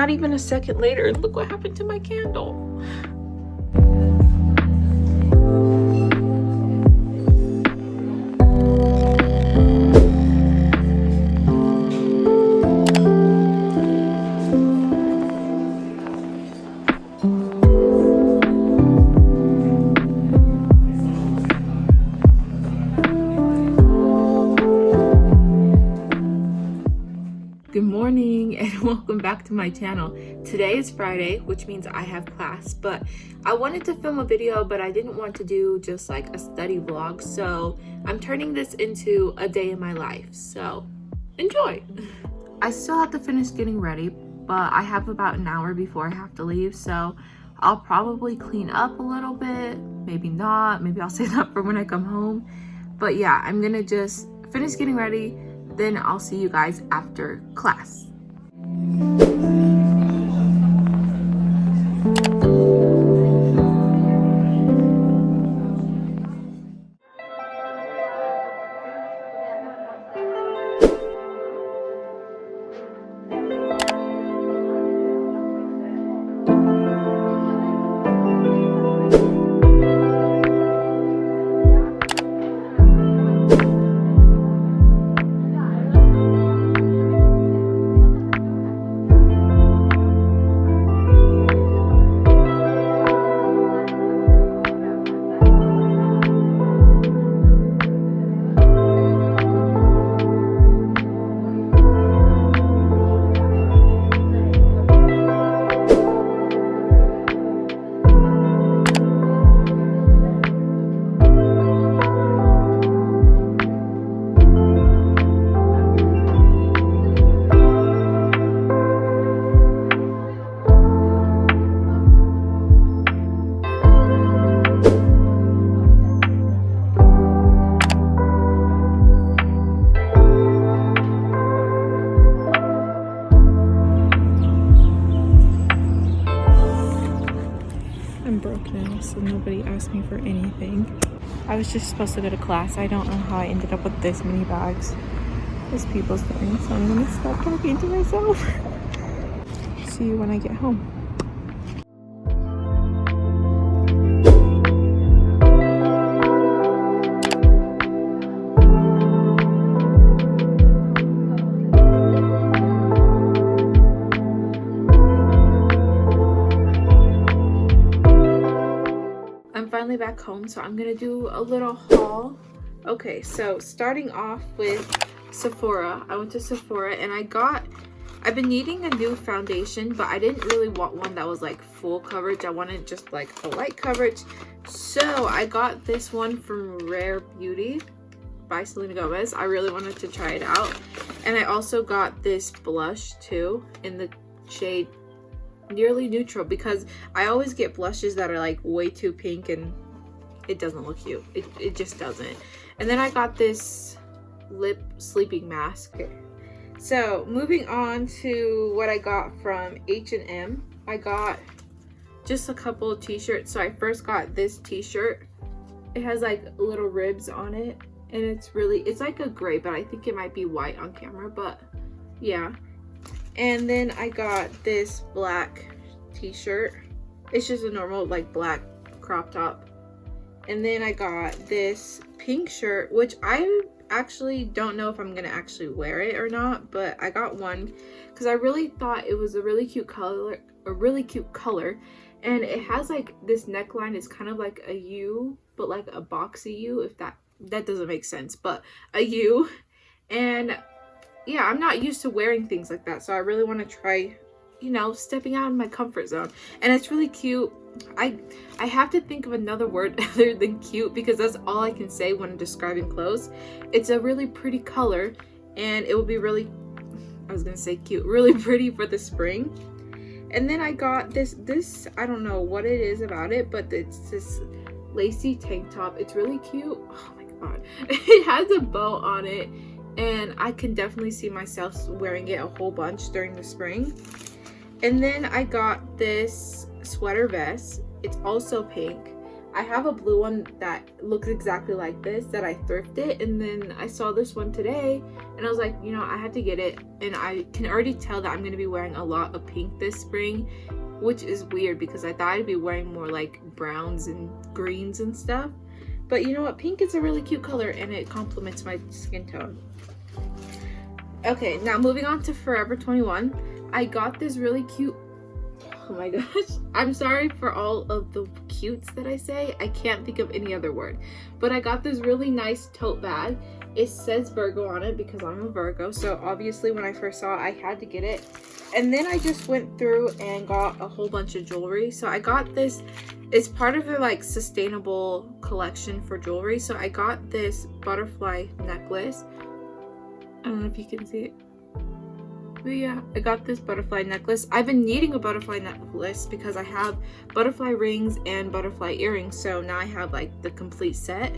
not even a second later, and look what happened to my candle. Good morning and welcome back to my channel. Today is Friday, which means I have class, but I wanted to film a video, but I didn't want to do just like a study vlog, so I'm turning this into a day in my life, so enjoy. I still have to finish getting ready, but I have about an hour before I have to leave, so I'll probably clean up a little bit, maybe not, maybe I'll save that for when I come home. But yeah, I'm gonna just finish getting ready, then I'll see you guys after class. I'm broke now, so nobody asked me for anything. I was just supposed to go to class. I don't know how I ended up with this many bags. It's people's thing, so I'm gonna stop talking to myself. See you when I get home. Finally back home, so I'm gonna do a little haul. Okay, so starting off with Sephora. I went to Sephora and I've been needing a new foundation, but I didn't really want one that was like full coverage. I wanted just like a light coverage, so I got this one from Rare Beauty by Selena Gomez. I really wanted to try it out, and I also got this blush too in the shade Nearly Neutral, because I always get blushes that are like way too pink and it doesn't look cute. It just doesn't. And then I got this lip sleeping mask. So moving on to what I got from H&M. I got just a couple of t-shirts. So I first got this t-shirt. It has like little ribs on it, and it's like a gray, but I think it might be white on camera, but yeah. And then I got this black t-shirt. It's just a normal like black crop top. And then I got this pink shirt, which I actually don't know if I'm gonna actually wear it or not, but I got one because I really thought it was a really cute color, and it has like this neckline is kind of like a U, but like a boxy U, if that doesn't make sense, but a U. And yeah, I'm not used to wearing things like that, so I really want to try, you know, stepping out of my comfort zone. And it's really cute. I have to think of another word other than cute, because that's all I can say when describing clothes. It's a really pretty color, and it will be really, I was gonna say cute, really pretty for the spring. And then I got this I don't know what it is about it, but it's this lacy tank top. It's really cute. Oh my god. It has a bow on it, and I can definitely see myself wearing it a whole bunch during the spring. And then I got this sweater vest. It's also pink. I have a blue one that looks exactly like this that I thrifted, and then I saw this one today and I was like, you know, I had to get it. And I can already tell that I'm going to be wearing a lot of pink this spring, which is weird because I thought I'd be wearing more like browns and greens and stuff. But you know what, pink is a really cute color and it complements my skin tone. Okay, now moving on to Forever 21. I got this really cute, oh my gosh, I'm sorry for all of the cutes that I say. I can't think of any other word. But I got this really nice tote bag. It says Virgo on it because I'm a Virgo. So obviously when I first saw it, I had to get it. And then I just went through and got a whole bunch of jewelry. So I got this, it's part of their like sustainable collection for jewelry. So I got this butterfly necklace. I don't know if you can see it. But yeah, I got this butterfly necklace. I've been needing a butterfly necklace because I have butterfly rings and butterfly earrings. So now I have like the complete set.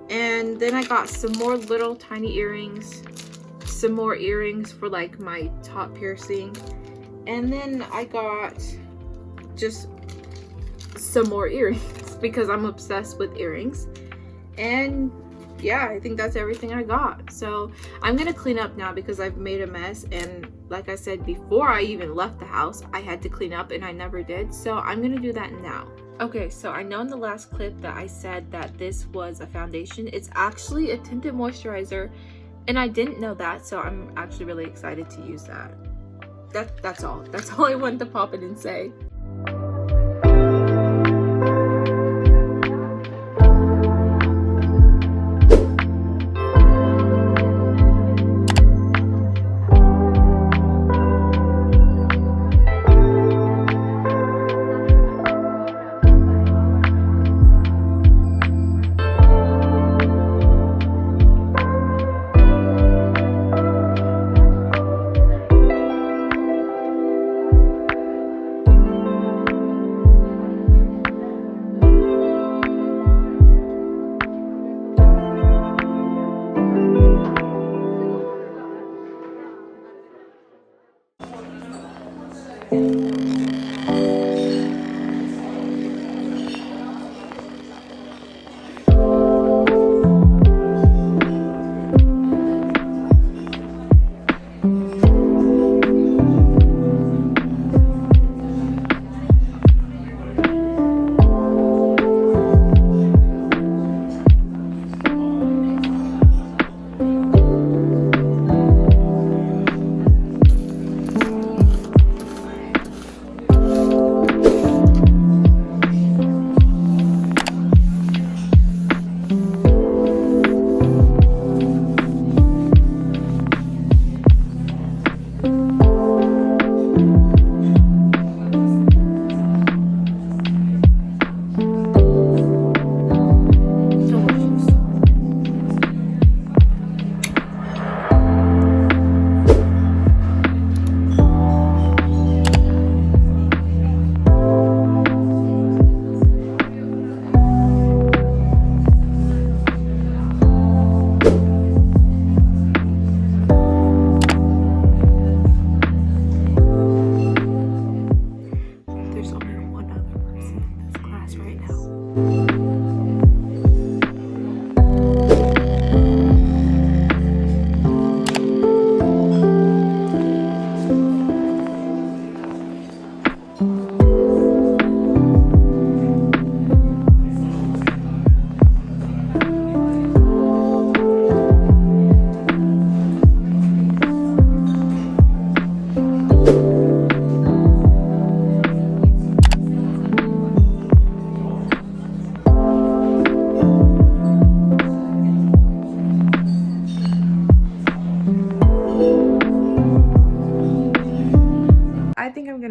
And then I got some more little tiny earrings, some more earrings for like my top piercing. And then I got just some more earrings because I'm obsessed with earrings. And yeah, I think that's everything I got. So I'm gonna clean up now because I've made a mess, and like I said, before I even left the house I had to clean up and I never did. So I'm gonna do that now. Okay, so I know in the last clip that I said that this was a foundation. It's actually a tinted moisturizer, and I didn't know that, so I'm actually really excited to use that. That's all I wanted to pop in and say.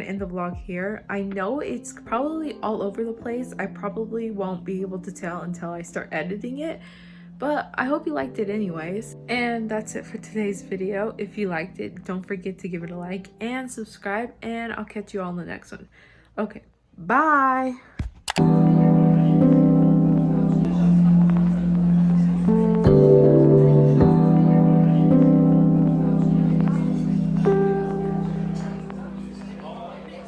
End the vlog here. I know it's probably all over the place. I probably won't be able to tell until I start editing it, but I hope you liked it anyways. And that's it for today's video. If you liked it, don't forget to give it a like and subscribe, and I'll catch you all in the next one. Okay, bye.